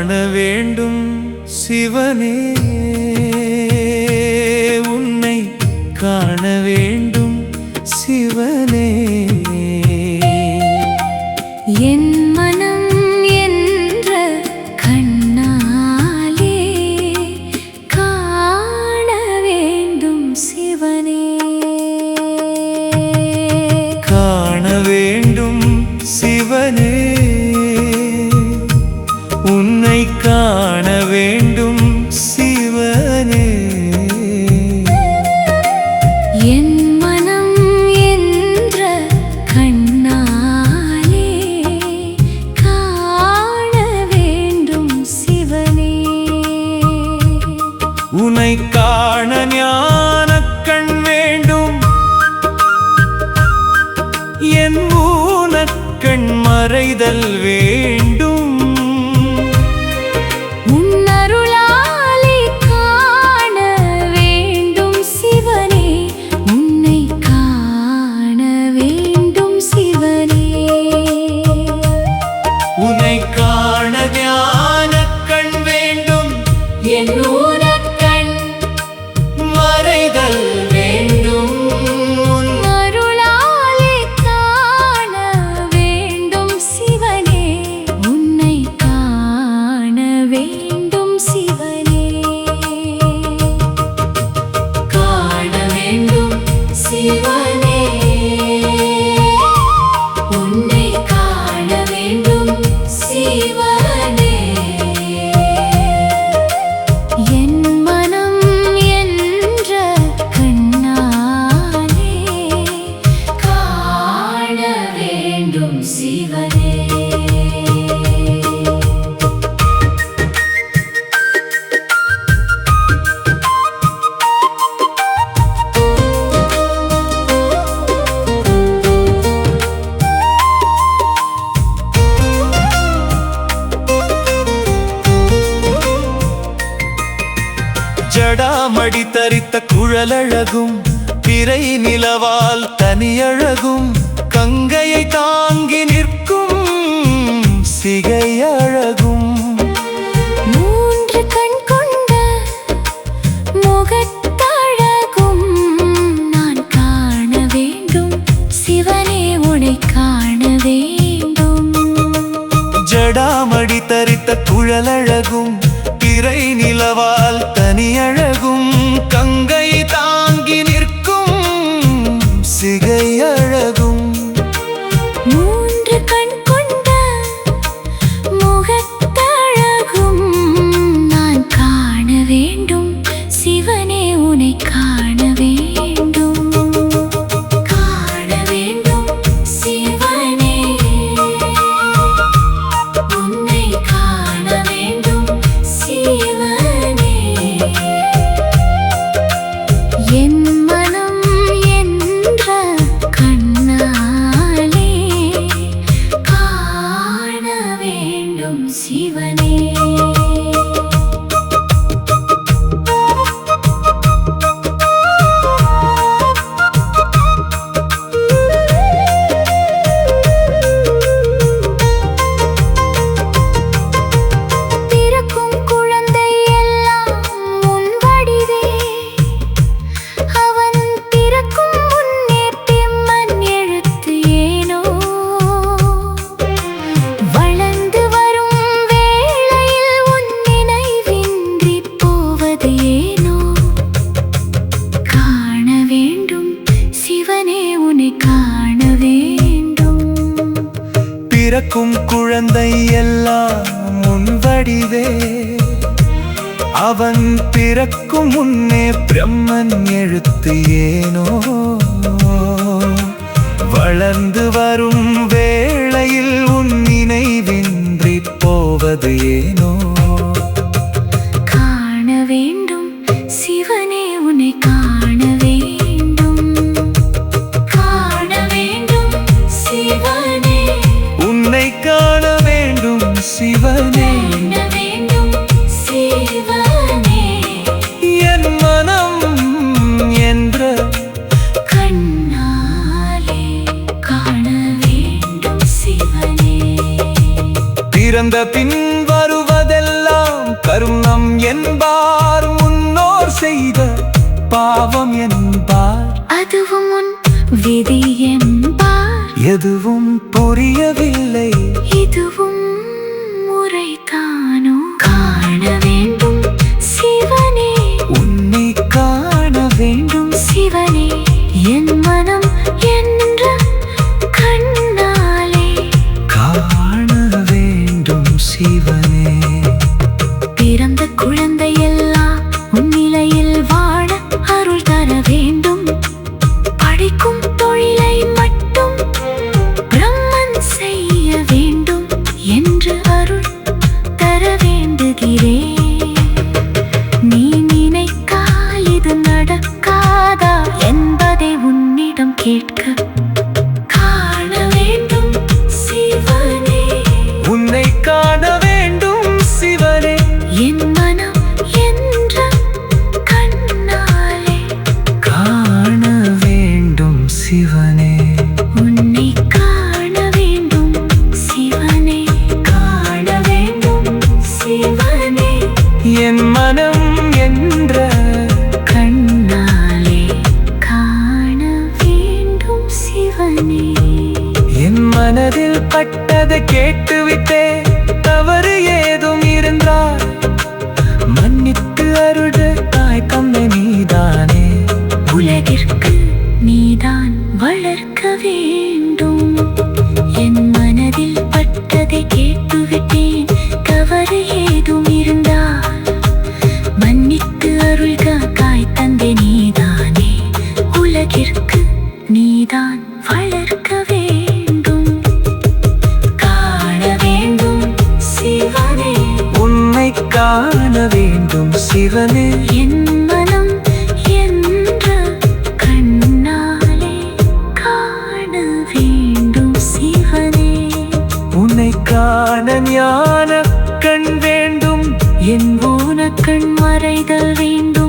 காண வேண்டும் சிவனே, உன்னை காண வேண்டும் சிவனே. என் மனம் என்ற கண்ணாலே காண வேண்டும் சிவனே, காண வேண்டும் சிவனே, உன்னை காண வேண்டும் சிவனே. என் மனம் என்ற கண்ணாலே காண வேண்டும் சிவனே, உன்னை காண ஞானக் கண் வேண்டும், என் ஊனக்கண் மறைதல் வேண்டும். உன்னருளாலே காண வேண்டும் சிவனே, உன்னை காண வேண்டும் சிவனே. உன்னை காண ஞானக் கண் வேண்டும், என் ஊனக்கண் மறைதல் வேண்டும். உன்னருளாலே காண வேண்டும் சிவனே, உன்னை காண வேண்டும் சிவனே. காண வேண்டும் சிவனே, உன்னை காண வேண்டும் சிவனே. என் மனம் என்ற கண்ணாலே காண வேண்டும் சிவனே. ஜடாமடி தரித்த குழலழகும், பிறை நிலவால் தனியழகும், கங்கையை தாங்கி நிற்கும் சிகை அழகும். மூன்று கண் கொண்ட முகத்தழகும் நான் காண வேண்டும் சிவனே, உன்னை காண வேண்டும். ஜடாமடி தரித்த குழலழகும், பிறை நிலவால் தனியழகும், கங்கை தாங்கி நிற்கும் சிகை அழகும். மூன்று கண் கொண்ட முகத்தழகும் நான் காண வேண்டும் சிவனே, உன்னை காண வேண்டும். காண வேண்டும் சிவனே, உன்னை காண வேண்டும் சிவனே. என் மனம் என்ற கண்ணாலே காண வேண்டும் சிவனே. பிறக்கும் குழந்தை எல்லாம் உன் வடிவே, அவன் பிறக்கும் முன்னே பிம்மன் எழுத்து ஏனோ. வளர்ந்து வரும் வேளையில் உன் நினைவின்றி போவது ஏனோ. காண வேண்டும் சிவனே, உன்னை காண வேண்டும். பிறக்கும் குழந்தை எல்லாம் உன் வடிவே, அவன் பிறக்கும் முன்னே பிரம்மன் எழுத்து ஏனோ. வளர்ந்து வரும் வேளையில் உன் நினைவின்றி போவது ஏனோ. காண வேண்டும் சிவனே, உன்னை காண வேண்டும். காண வேண்டும் சிவனே, உன்னை காண வேண்டும் சிவனே. காண வேண்டும் சிவனே. என் மனம் என்ற கண்ணாலே காண வேண்டும் சிவனே. பிறந்த பின் வருவதெல்லாம் கருணம் என்பார், முன்னோர் செய்த பாவம் என்பார், அதுவும் உன் விதி என்பார். எதுவும் புரியவில்லை, இதுவும் முறைதானோ? காண வேண்டும் சிவனே, உன்னை காண வேண்டும் சிவனே, என் மனம் என்ற கண்ணாலே காண வேண்டும் சிவனே. பிறந்த குழந்தையெல்லாம் உன்னிலையில் வாழ அருள் தர வேண்டும். படிக்கும் தொழிலை மட்டும் பிரம்மன் செய்ய வேண்டும் என்று அருள் தர வேண்டுகிறேன். நீ நினைக்கால் இது நடக்காதா என்பதை உன்னிடம் கேட்க காண வேண்டும் சிவனே, உன்னை காண வேண்டும் சிவனே, என் மனம் என்ற கண்ணாலே காண வேண்டும் சிவனே. உன்னை காண வேண்டும் சிவனே, காண வேண்டும் சிவனே, என் மனம் என்ற கண்ணாலே காண வேண்டும் சிவனே. என் மனதில் பட்டதை கேட்டுவிட்டே, தவறு ஏதும் இருந்தால் மன்னித்து அருள் தாய் தந்தை நீதானே. உலகிற்கு நீதான் வளர்க்க வேண்டும். என் மனதில் பட்டதை கேட்டுவிட்டேன், தவறு ஏதும் இருந்தால் மன்னித்து அருள்க தாய் தந்தை நீதானே. உலகிற்கு நீதான் வளர்க்க வேண்டும். காண வேண்டும் சிவனே, உன்னை காண வேண்டும் சிவனே, என் மனம் என்ற கண்ணாலே காண வேண்டும் சிவனே. உன்னை காண ஞான கண் வேண்டும், என் ஊனக்கண் மறைதல் வேண்டும்.